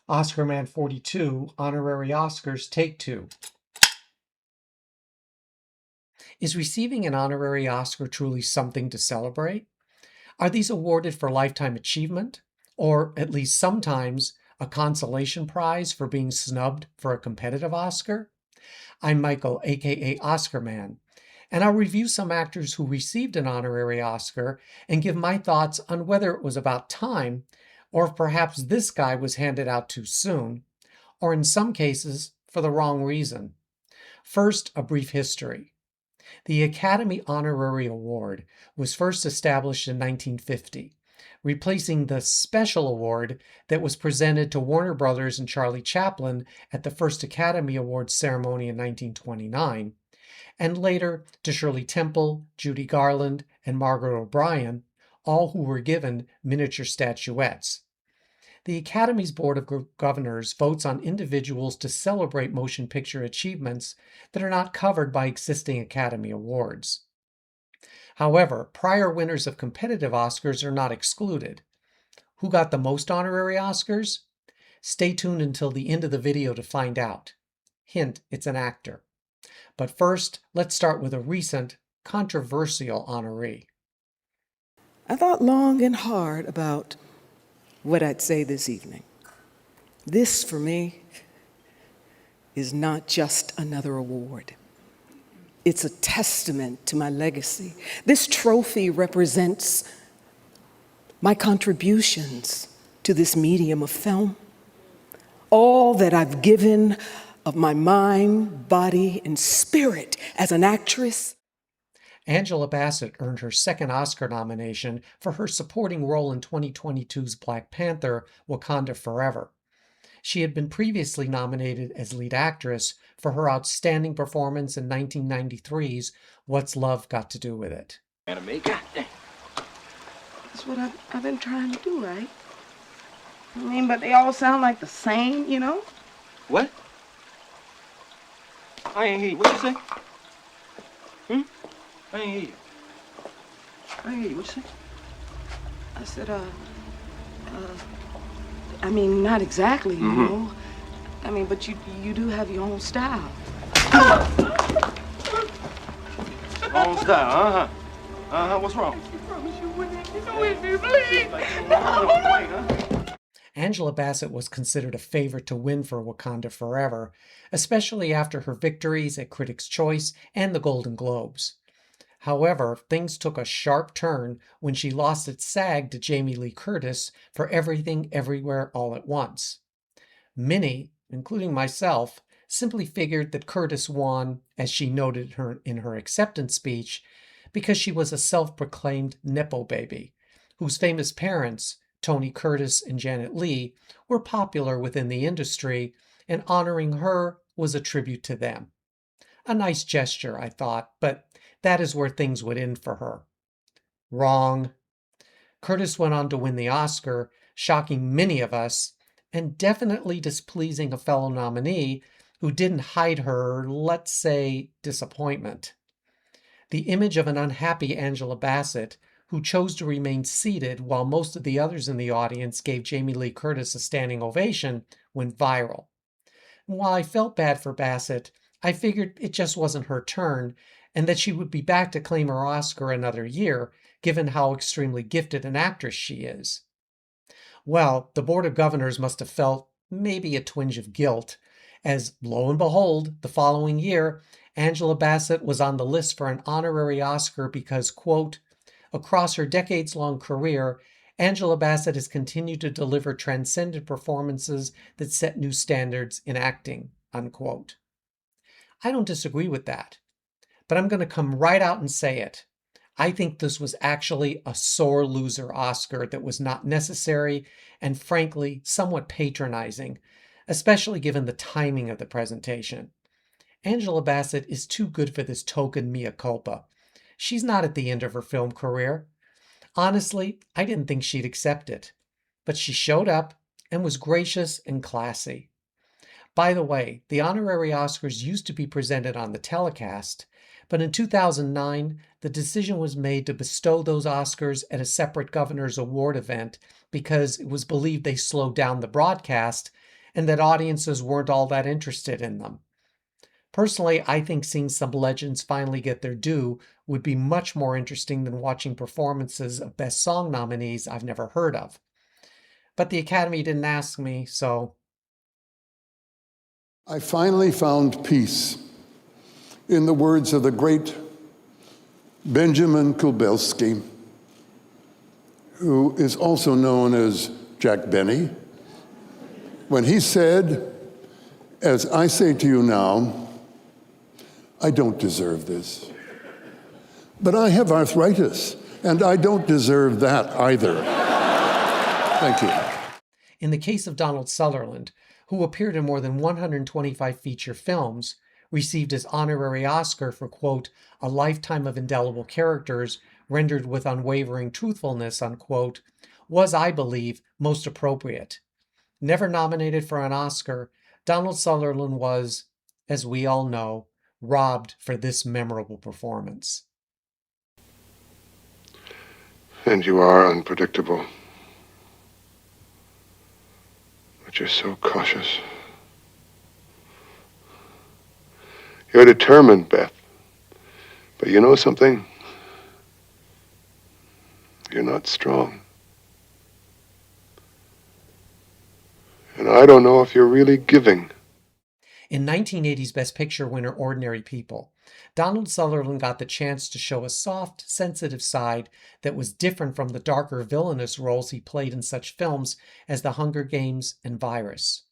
Oscar Man 42, Honorary Oscars, Take Two. Is receiving an honorary Oscar truly something to celebrate? Are these awarded for lifetime achievement, or at least sometimes a consolation prize for being snubbed for a competitive Oscar? I'm Michael, aka Oscar Man, and I'll review some actors who received an honorary Oscar and give my thoughts on whether it was about time, or if perhaps this guy was handed out too soon, or in some cases, for the wrong reason. First, a brief history. The Academy Honorary Award was first established in 1950, replacing the Special Award that was presented to Warner Brothers and Charlie Chaplin at the first Academy Awards ceremony in 1929, and later to Shirley Temple, Judy Garland, and Margaret O'Brien, all who were given miniature statuettes. The Academy's Board of Governors votes on individuals to celebrate motion picture achievements that are not covered by existing Academy Awards. However, prior winners of competitive Oscars are not excluded. Who got the most honorary Oscars? Stay tuned until the end of the video to find out. Hint, it's an actor. But first, let's start with a recent, controversial honoree. I thought long and hard about what I'd say this evening. This, for me, is not just another award. It's a testament to my legacy. This trophy represents my contributions to this medium of film, all that I've given of my mind, body, and spirit as an actress. Angela Bassett earned her second Oscar nomination for her supporting role in 2022's Black Panther, Wakanda Forever. She had been previously nominated as lead actress for her outstanding performance in 1993's What's Love Got to Do with It? God dang. That's what I've been trying to do, right? I mean, but they all sound like the same, you know? What? I ain't hear you. What you say? I ain't hear you. I ain't hear you. What you say? I said, I mean, not exactly, you know? I mean, but you do have your own style. Wrong style, what's wrong? I promise you wouldn't. You know it, please. Angela Bassett was considered a favorite to win for Wakanda Forever, especially after her victories at Critics' Choice and the Golden Globes. However, things took a sharp turn when she lost at SAG to Jamie Lee Curtis for Everything Everywhere All at Once. Many, including myself, simply figured that Curtis won, as she noted in her acceptance speech, because she was a self-proclaimed Nepo baby, whose famous parents, Tony Curtis and Janet Leigh, were popular within the industry, and honoring her was a tribute to them. A nice gesture, I thought, but that is where things would end for her. Wrong. Curtis went on to win the Oscar, shocking many of us, and definitely displeasing a fellow nominee who didn't hide her, let's say, disappointment. The image of an unhappy Angela Bassett, who chose to remain seated while most of the others in the audience gave Jamie Lee Curtis a standing ovation, went viral. And while I felt bad for Bassett, I figured it just wasn't her turn, and that she would be back to claim her Oscar another year, given how extremely gifted an actress she is. Well, the Board of Governors must have felt maybe a twinge of guilt, as, lo and behold, the following year, Angela Bassett was on the list for an honorary Oscar because, quote, across her decades-long career, Angela Bassett has continued to deliver transcendent performances that set new standards in acting, unquote. I don't disagree with that, but I'm going to come right out and say it. I think this was actually a sore loser Oscar that was not necessary and, frankly, somewhat patronizing, especially given the timing of the presentation. Angela Bassett is too good for this token mea culpa. She's not at the end of her film career. Honestly, I didn't think she'd accept it, but she showed up and was gracious and classy. By the way, the honorary Oscars used to be presented on the telecast, but in 2009, the decision was made to bestow those Oscars at a separate Governor's Award event because it was believed they slowed down the broadcast and that audiences weren't all that interested in them. Personally, I think seeing some legends finally get their due would be much more interesting than watching performances of Best Song nominees I've never heard of. But the Academy didn't ask me, so... I finally found peace in the words of the great Benjamin Kulbelski, who is also known as Jack Benny, when he said, as I say to you now, I don't deserve this. But I have arthritis, and I don't deserve that either. Thank you. In the case of Donald Sutherland, who appeared in more than 125 feature films, received his honorary Oscar for, quote, a lifetime of indelible characters rendered with unwavering truthfulness, unquote, was, I believe, most appropriate. Never nominated for an Oscar, Donald Sutherland was, as we all know, robbed for this memorable performance. And you are unpredictable. But you're so cautious. You're determined, Beth. But you know something? You're not strong. And I don't know if you're really giving. In 1980's Best Picture winner Ordinary People, Donald Sutherland got the chance to show a soft, sensitive side that was different from the darker villainous roles he played in such films as The Hunger Games and Virus.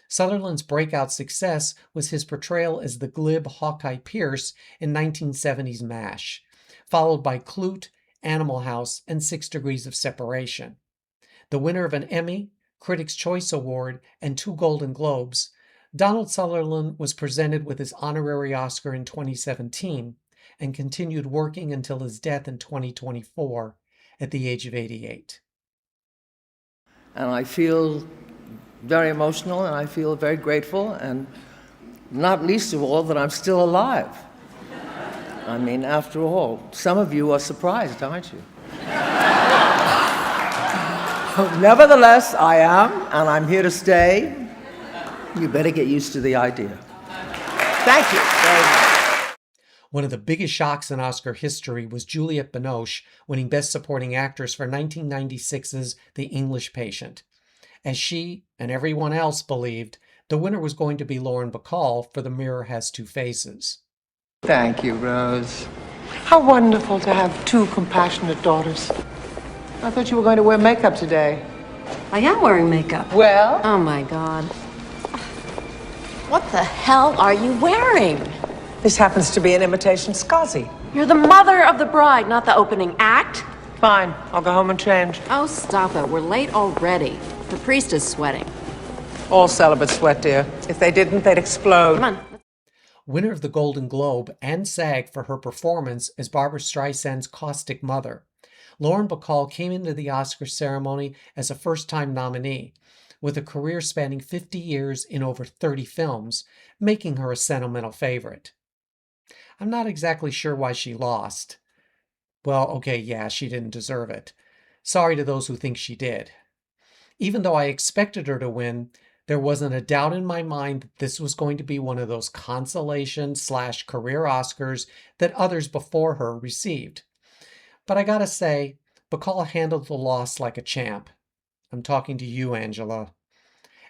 Sutherland's breakout success was his portrayal as the glib Hawkeye Pierce in 1970's MASH, followed by Clute, Animal House, and 6 Degrees of Separation. The winner of an Emmy, Critics' Choice Award, and 2 Golden Globes, Donald Sutherland was presented with his honorary Oscar in 2017 and continued working until his death in 2024 at the age of 88. And I feel very emotional, and I feel very grateful, and not least of all that I'm still alive. I mean, after all, some of you are surprised, aren't you? Nevertheless, I am, and I'm here to stay. You better get used to the idea. Thank you very much. One of the biggest shocks in Oscar history was Juliette Binoche winning Best Supporting Actress for 1996's The English Patient. As she and everyone else believed, the winner was going to be Lauren Bacall for The Mirror Has Two Faces. Thank you, Rose. How wonderful to have 2 compassionate daughters. I thought you were going to wear makeup today. I am wearing makeup. Well? Oh my God. What the hell are you wearing? This happens to be an imitation Scozzy. You're the mother of the bride, not the opening act. Fine, I'll go home and change. Oh, stop it. We're late already. The priest is sweating. All celibates sweat, dear. If they didn't, they'd explode. Come on. Winner of the Golden Globe and SAG for her performance as Barbra Streisand's caustic mother, Lauren Bacall came into the Oscar ceremony as a first-time nominee, with a career spanning 50 years in over 30 films, making her a sentimental favorite. I'm not exactly sure why she lost. Well, okay, yeah, she didn't deserve it. Sorry to those who think she did. Even though I expected her to win, there wasn't a doubt in my mind that this was going to be one of those consolation/career Oscars that others before her received. But I gotta say, Bacall handled the loss like a champ. I'm talking to you, Angela.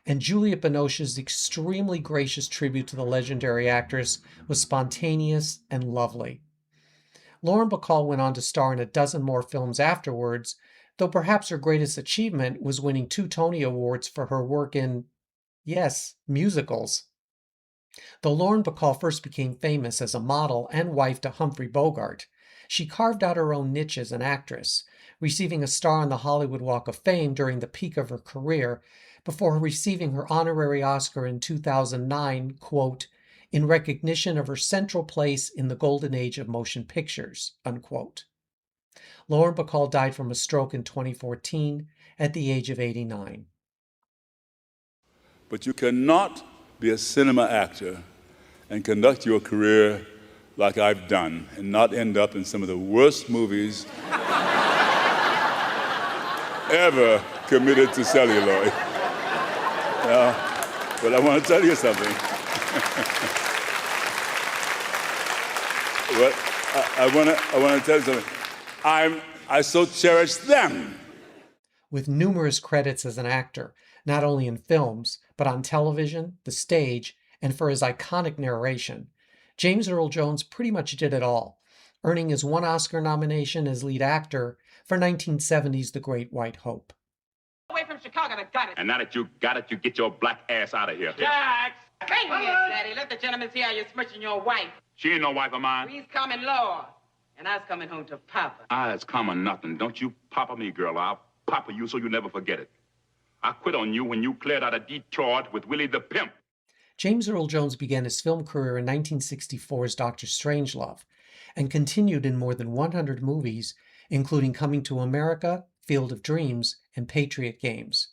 And Juliette Binoche's extremely gracious tribute to the legendary actress was spontaneous and lovely. Lauren Bacall went on to star in a dozen more films afterwards, though perhaps her greatest achievement was winning 2 Tony Awards for her work in, yes, musicals. Though Lauren Bacall first became famous as a model and wife to Humphrey Bogart, she carved out her own niche as an actress, receiving a star on the Hollywood Walk of Fame during the peak of her career, before receiving her honorary Oscar in 2009, quote, in recognition of her central place in the golden age of motion pictures, unquote. Lauren Bacall died from a stroke in 2014 at the age of 89. But you cannot be a cinema actor and conduct your career like I've done and not end up in some of the worst movies ever committed to celluloid. But I want to tell you something. But I want to tell you something. I so cherish them. With numerous credits as an actor, not only in films, but on television, the stage, and for his iconic narration, James Earl Jones pretty much did it all, earning his one Oscar nomination as lead actor for 1970's The Great White Hope. Away from Chicago, I got it. And now that you got it, you get your black ass out of here. Jax! Bring me it, Daddy. Let the gentleman see how you're smishing your wife. She ain't no wife of mine. We's coming lower, and I's coming home to Papa. It's coming nothing. Don't you papa me, girl. I'll papa you so you never forget it. I quit on you when you cleared out of Detroit with Willie the Pimp. James Earl Jones began his film career in 1964's Dr. Strangelove and continued in more than 100 movies, including Coming to America, Field of Dreams, and Patriot Games.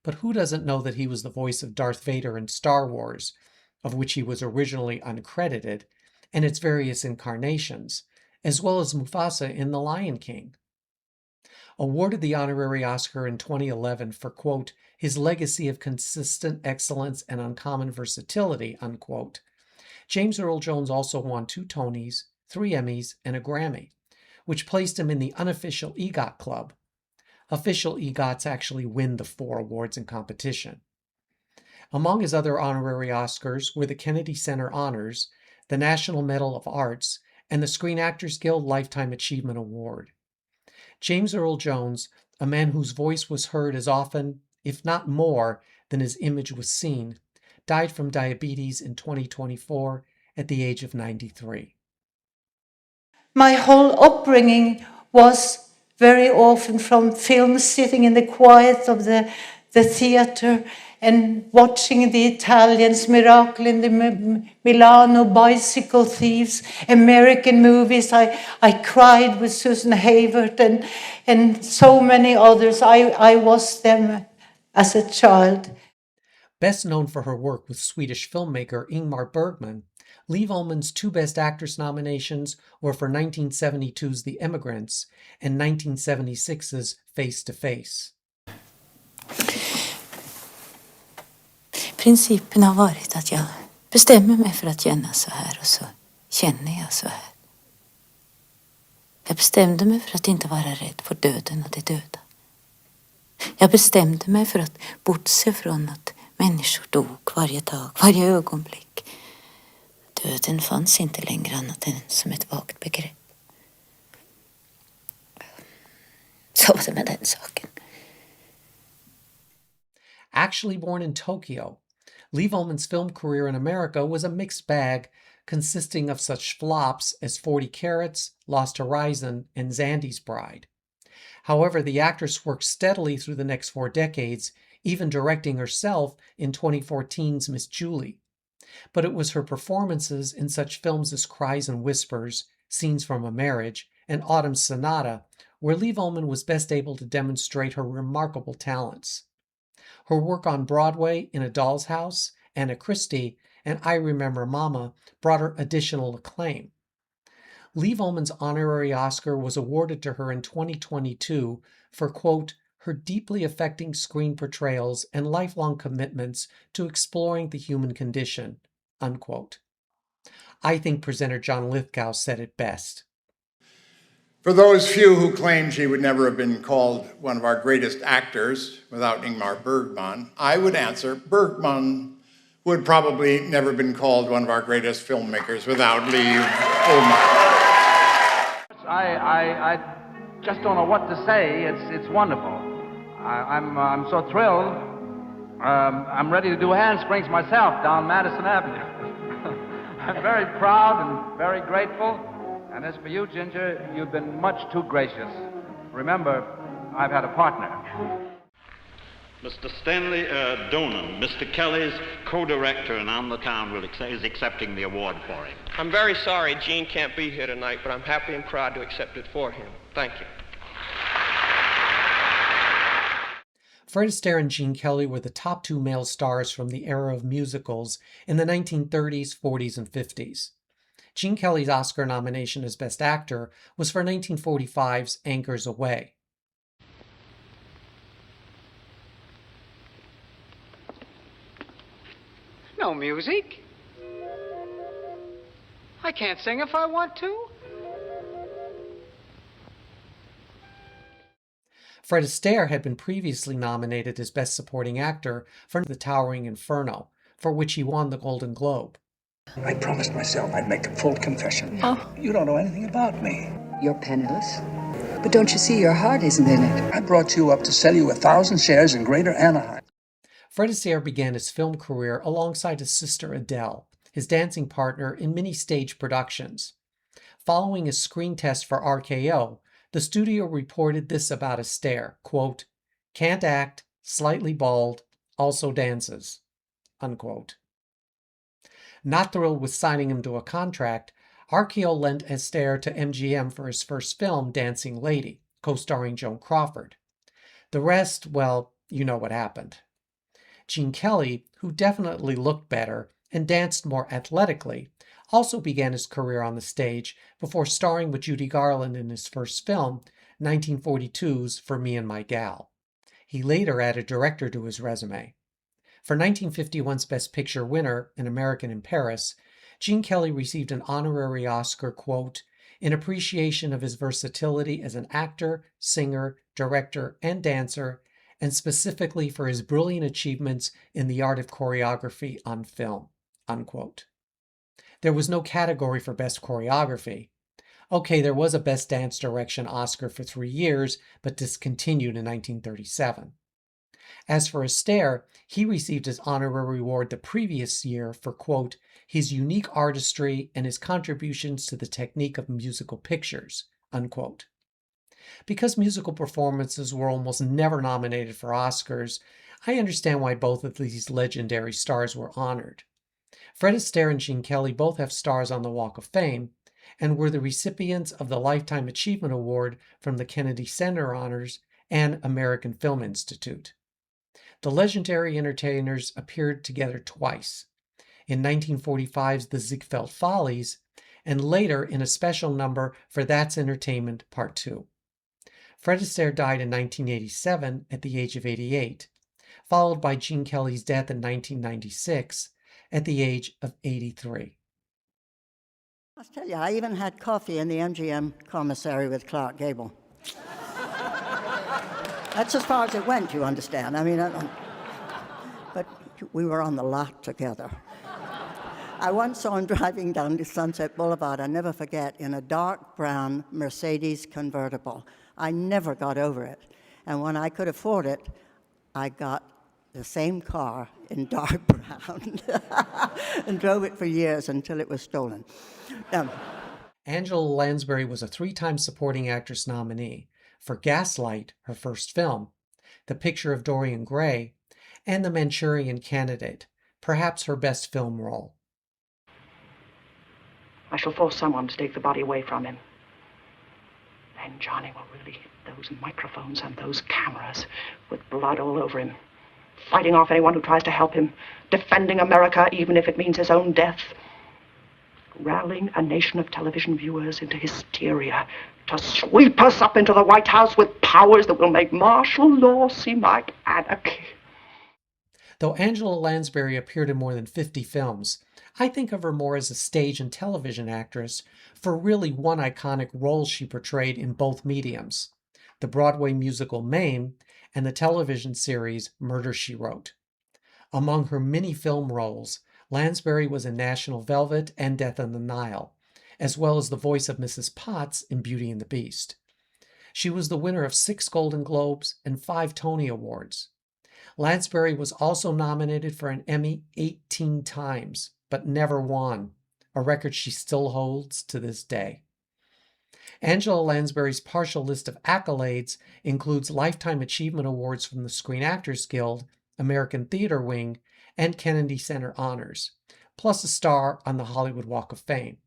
But who doesn't know that he was the voice of Darth Vader in Star Wars, of which he was originally uncredited, and its various incarnations, as well as Mufasa in The Lion King. Awarded the Honorary Oscar in 2011 for, quote, his legacy of consistent excellence and uncommon versatility, unquote, James Earl Jones also won 2 Tonys, 3 Emmys, and a Grammy, which placed him in the unofficial EGOT club. Official EGOTs actually win the 4 awards in competition. Among his other honorary Oscars were the Kennedy Center Honors, the National Medal of Arts, and the Screen Actors Guild Lifetime Achievement Award. James Earl Jones, a man whose voice was heard as often, if not more, than his image was seen, died from diabetes in 2024 at the age of 93. My whole upbringing was very often from films, sitting in the quiet of the theater and watching the Italians, Miracle in the Milano, Bicycle Thieves, American movies. I cried with Susan Hayward and so many others. I was them as a child. Best known for her work with Swedish filmmaker Ingmar Bergman, Liv Ullmann's 2 Best Actress nominations were for 1972's The Immigrants and 1976's Face to Face. Principen har varit att jag bestämmer mig för att känna så här och så känner jag så här. Jag bestämde mig för att inte vara rädd för döden och det döda. Jag bestämde mig för att bortse från att människor dog varje dag, varje ögonblick. Döden fanns inte längre annat än som ett vagt begrepp. Så var det med den saken. Actually born in Tokyo, Liv Ullmann's film career in America was a mixed bag consisting of such flops as 40 Carats, Lost Horizon, and Zandy's Bride. However, the actress worked steadily through the next 4 decades, even directing herself in 2014's Miss Julie. But it was her performances in such films as Cries and Whispers, Scenes from a Marriage, and Autumn's Sonata where Liv Ullmann was best able to demonstrate her remarkable talents. Her work on Broadway in A Doll's House, Anna Christie, and I Remember Mama brought her additional acclaim. Liv Ullmann's honorary Oscar was awarded to her in 2022 for, quote, her deeply affecting screen portrayals and lifelong commitments to exploring the human condition, unquote. I think presenter John Lithgow said it best. For those few who claim she would never have been called one of our greatest actors without Ingmar Bergman, I would answer Bergman would probably never have been called one of our greatest filmmakers without Liv Ullmann. I just don't know what to say. It's wonderful. I'm so thrilled. I'm ready to do handsprings myself down Madison Avenue. I'm very proud and very grateful. And as for you, Ginger, you've been much too gracious. Remember, I've had a partner. Mr. Stanley Donen, Mr. Kelly's co-director, and I'm the town is accepting the award for him. I'm very sorry Gene can't be here tonight, but I'm happy and proud to accept it for him. Thank you. Fred Astaire and Gene Kelly were the top 2 male stars from the era of musicals in the 1930s, 40s, and 50s. Gene Kelly's Oscar nomination as Best Actor was for 1945's Anchors Aweigh. know music. I can't sing if I want to. Fred Astaire had been previously nominated as Best Supporting Actor for The Towering Inferno, for which he won the Golden Globe. I promised myself I'd make a full confession. Oh. You don't know anything about me. You're penniless. But don't you see your heart isn't in it? I brought you up to sell you 1,000 shares in Greater Anaheim. Fred Astaire began his film career alongside his sister Adele, his dancing partner in many stage productions. Following a screen test for RKO, the studio reported this about Astaire, quote, "Can't act, slightly bald, also dances," unquote. Not thrilled with signing him to a contract, RKO lent Astaire to MGM for his first film, Dancing Lady, co-starring Joan Crawford. The rest, well, you know what happened. Gene Kelly, who definitely looked better and danced more athletically, also began his career on the stage before starring with Judy Garland in his first film, 1942's For Me and My Gal. He later added director to his resume. For 1951's Best Picture winner, An American in Paris, Gene Kelly received an honorary Oscar, quote, "in appreciation of his versatility as an actor, singer, director, and dancer, and specifically for his brilliant achievements in the art of choreography on film," unquote. There was no category for Best Choreography. Okay, there was a Best Dance Direction Oscar for 3 years, but discontinued in 1937. As for Astaire, he received his honorary award the previous year for, quote, "his unique artistry and his contributions to the technique of musical pictures," unquote. Because musical performances were almost never nominated for Oscars, I understand why both of these legendary stars were honored. Fred Astaire and Gene Kelly both have stars on the Walk of Fame and were the recipients of the Lifetime Achievement Award from the Kennedy Center Honors and American Film Institute. The legendary entertainers appeared together twice, in 1945's The Ziegfeld Follies, and later in a special number for That's Entertainment Part 2. Fred Astaire died in 1987 at the age of 88, followed by Gene Kelly's death in 1996 at the age of 83. I'll tell you, I even had coffee in the MGM commissary with Clark Gable. That's as far as it went, you understand. I mean, but we were on the lot together. I once saw him driving down to Sunset Boulevard, I'll never forget, in a dark brown Mercedes convertible. I never got over it. And when I could afford it, I got the same car in dark brown and drove it for years until it was stolen. Angela Lansbury was a 3-time supporting actress nominee for Gaslight, her first film, The Picture of Dorian Gray, and The Manchurian Candidate, perhaps her best film role. I shall force someone to take the body away from him. Then Johnny will really hit those microphones and those cameras with blood all over him, fighting off anyone who tries to help him, defending America even if it means his own death, rallying a nation of television viewers into hysteria to sweep us up into the White House with powers that will make martial law seem like anarchy. Though Angela Lansbury appeared in more than 50 films, I think of her more as a stage and television actress for really one iconic role she portrayed in both mediums, the Broadway musical Mame and the television series Murder, She Wrote. Among her many film roles, Lansbury was in National Velvet and Death on the Nile, as well as the voice of Mrs. Potts in Beauty and the Beast. She was the winner of 6 Golden Globes and 5 Tony Awards. Lansbury was also nominated for an Emmy 18 times, but never won, a record she still holds to this day. Angela Lansbury's partial list of accolades includes Lifetime Achievement Awards from the Screen Actors Guild, American Theater Wing, and Kennedy Center Honors, plus a star on the Hollywood Walk of Fame.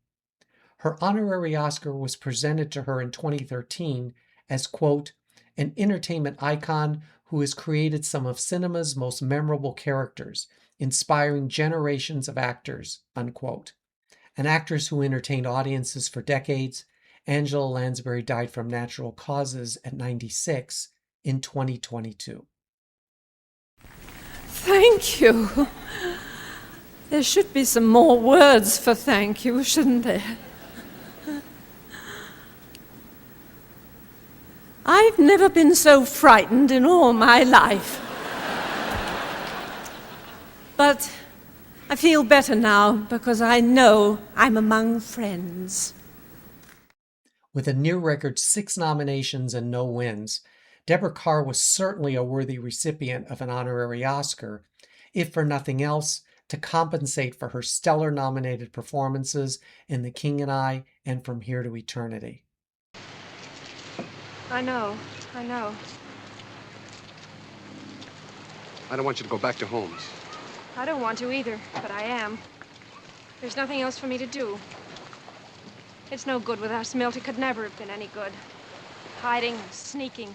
Her honorary Oscar was presented to her in 2013 as, quote, "an entertainment icon who has created some of cinema's most memorable characters, inspiring generations of actors," unquote. An actress who entertained audiences for decades, Angela Lansbury died from natural causes at 96 in 2022. Thank you. There should be some more words for thank you, shouldn't there? I've never been so frightened in all my life. But I feel better now because I know I'm among friends. With a near record 6 nominations and no wins, Deborah Kerr was certainly a worthy recipient of an honorary Oscar, if for nothing else, to compensate for her stellar nominated performances in The King and I and From Here to Eternity. I know. I don't want you to go back to Holmes. I don't want to either, but I am. There's nothing else for me to do. It's no good with us, Milt. It could never have been any good. Hiding, sneaking.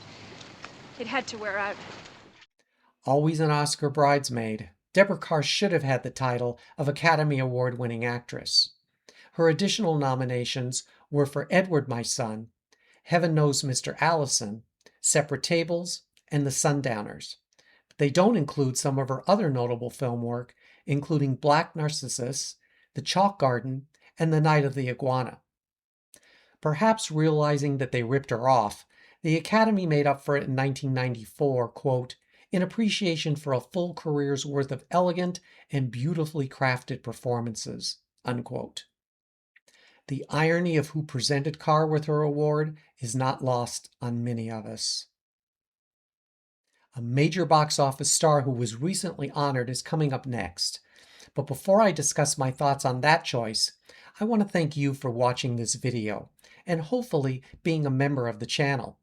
It had to wear out. Always an Oscar bridesmaid, Deborah Kerr should have had the title of Academy Award-winning actress. Her additional nominations were for Edward, My Son, Heaven Knows Mr. Allison, Separate Tables, and The Sundowners. But they don't include some of her other notable film work, including Black Narcissus, The Chalk Garden, and The Night of the Iguana. Perhaps realizing that they ripped her off, the Academy made up for it in 1994, quote, in appreciation for a full career's worth of elegant and beautifully crafted performances, unquote. The irony of who presented Kerr with her award is not lost on many of us. A major box office star who was recently honored is coming up next. But before I discuss my thoughts on that choice, I want to thank you for watching this video and hopefully being a member of the channel.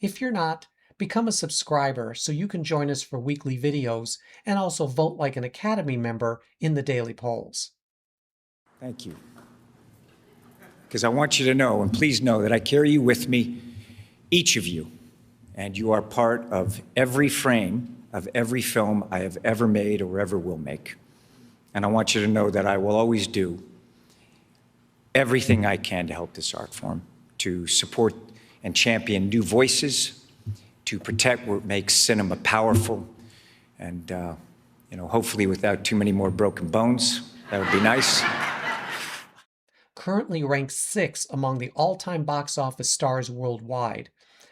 If you're not, become a subscriber so you can join us for weekly videos and also vote like an Academy member in the daily polls. Thank you. Because I want you to know, and please know, that I carry you with me, each of you, and you are part of every frame of every film I have ever made or ever will make. And I want you to know that I will always do everything I can to help this art form, to support and champion new voices, to protect what makes cinema powerful, and hopefully without too many more broken bones. That would be nice. Currently ranked 6th among the all-time box office stars worldwide,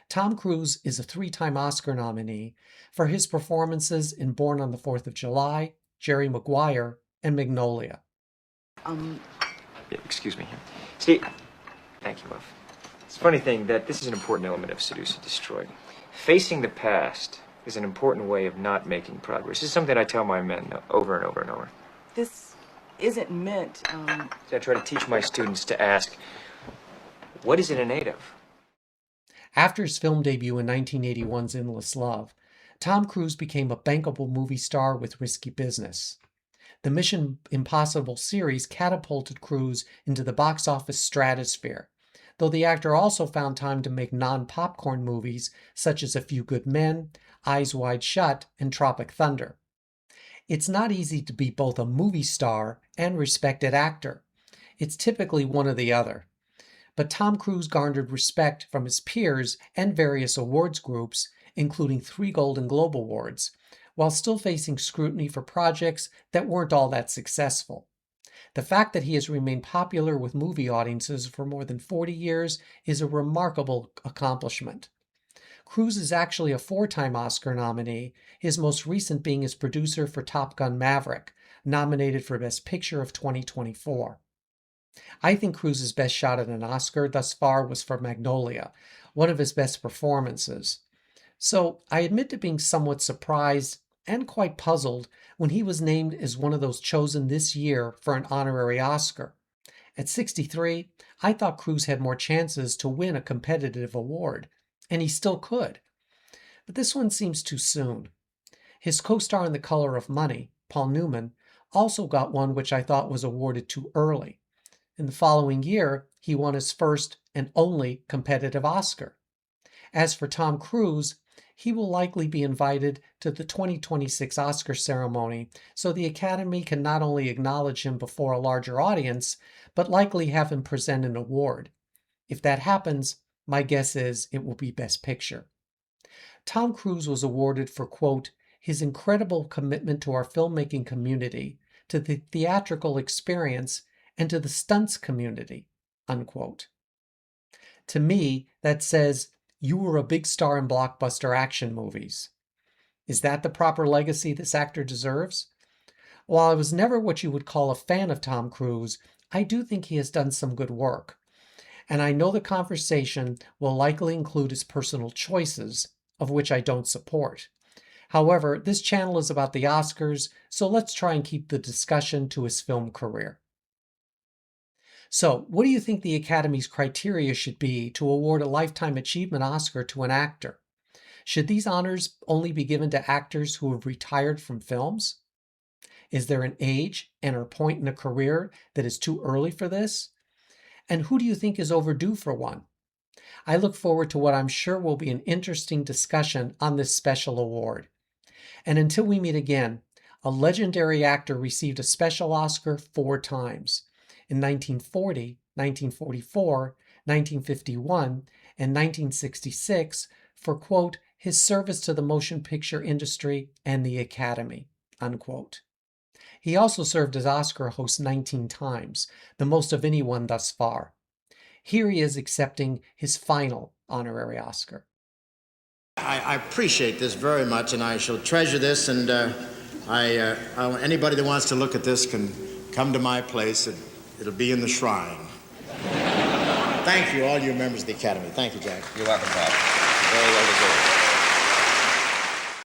Tom Cruise is a 3-time Oscar nominee for his performances in Born on the 4th of July, Jerry Maguire, and Magnolia. Yeah, excuse me. See, thank you, love. It's a funny thing that this is an important element of Seduce and Destroy. Facing the past is an important way of not making progress. This is something I tell my men over and over and over. This isn't meant, I try to teach my students to ask, what is it innate of? After his film debut in 1981's Endless Love, Tom Cruise became a bankable movie star with Risky Business. The Mission Impossible series catapulted Cruise into the box office stratosphere, though the actor also found time to make non-popcorn movies such as A Few Good Men, Eyes Wide Shut, and Tropic Thunder. It's not easy to be both a movie star and respected actor. It's typically one or the other. But Tom Cruise garnered respect from his peers and various awards groups, including 3 Golden Globe Awards, while still facing scrutiny for projects that weren't all that successful. The fact that he has remained popular with movie audiences for more than 40 years is a remarkable accomplishment. Cruise is actually a 4-time Oscar nominee, his most recent being as producer for Top Gun Maverick, nominated for Best Picture of 2024. I think Cruise's best shot at an Oscar thus far was for Magnolia, one of his best performances. So I admit to being somewhat surprised and quite puzzled when he was named as one of those chosen this year for an honorary Oscar. At 63, I thought Cruise had more chances to win a competitive award, and he still could. But this one seems too soon. His co-star in The Color of Money, Paul Newman, also got one which I thought was awarded too early. In the following year, he won his first and only competitive Oscar. As for Tom Cruise, he will likely be invited to the 2026 Oscar ceremony, so the Academy can not only acknowledge him before a larger audience, but likely have him present an award. If that happens, my guess is it will be Best Picture. Tom Cruise was awarded for, quote, his incredible commitment to our filmmaking community, to the theatrical experience and to the stunts community, unquote. To me, that says you were a big star in blockbuster action movies. Is that the proper legacy this actor deserves? While I was never what you would call a fan of Tom Cruise, I do think he has done some good work. And I know the conversation will likely include his personal choices, of which I don't support. However, this channel is about the Oscars, so let's try and keep the discussion to his film career. So, what do you think the Academy's criteria should be to award a Lifetime Achievement Oscar to an actor? Should these honors only be given to actors who have retired from films? Is there an age and or point in a career that is too early for this? And who do you think is overdue for one? I look forward to what I'm sure will be an interesting discussion on this special award. And until we meet again, a legendary actor received a special Oscar 4 times, in 1940, 1944, 1951, and 1966 for, quote, his service to the motion picture industry and the Academy, unquote. He also served as Oscar host 19 times, the most of anyone thus far. Here he is accepting his final honorary Oscar. I appreciate this very much, and I shall treasure this, and anybody that wants to look at this can come to my place. It'll be in the shrine. Thank you, all you members of the Academy. Thank you, Jack. You're welcome, Bob. Very well deserved.